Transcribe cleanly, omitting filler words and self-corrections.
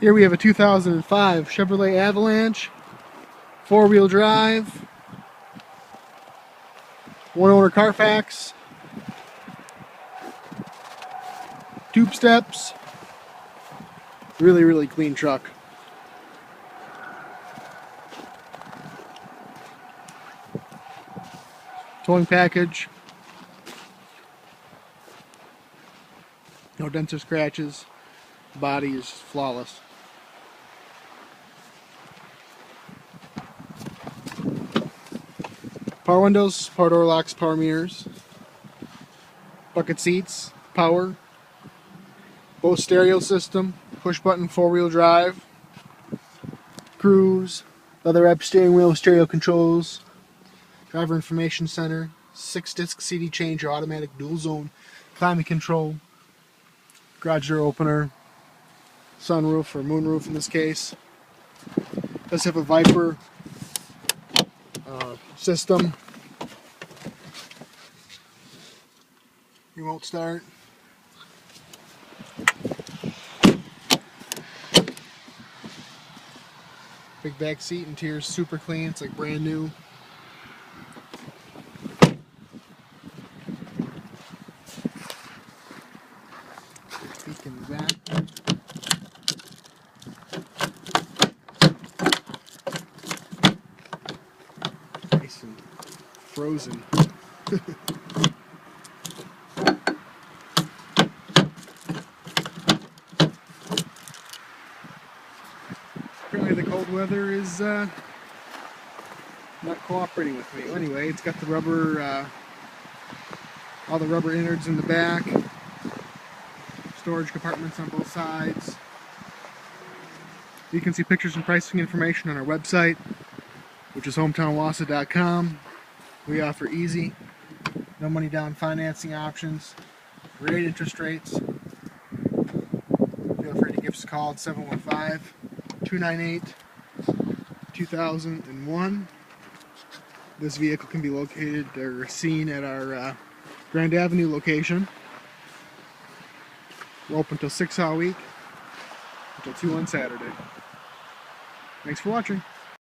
Here we have a 2005 Chevrolet Avalanche, four-wheel drive, one-owner Carfax, tube steps, really clean truck. Towing package, no dents or scratches, body is flawless. Power windows, power door locks, power mirrors, bucket seats, power, Bose stereo system, push button 4-wheel drive, cruise, leather wrapped steering wheel, stereo controls, driver information center, 6-disc CD changer, automatic dual zone, climate control, garage door opener, sunroof or moonroof in this case. Does have a Viper system. Remote start. Big back seat, interior super clean. It's like brand new. Peek in the back. Nice and frozen. Apparently the cold weather is not cooperating with me. Anyway, it's got the rubber, all the rubber innards in the back, storage compartments on both sides. You can see pictures and pricing information on our website, which is hometownwausau.com. We offer easy, no money down financing options, great interest rates. Feel free to give us a call at 715-298-2001. This vehicle can be located or seen at our Grand Avenue location. We're open until 6 all week, until 2 on Saturday. Thanks for watching.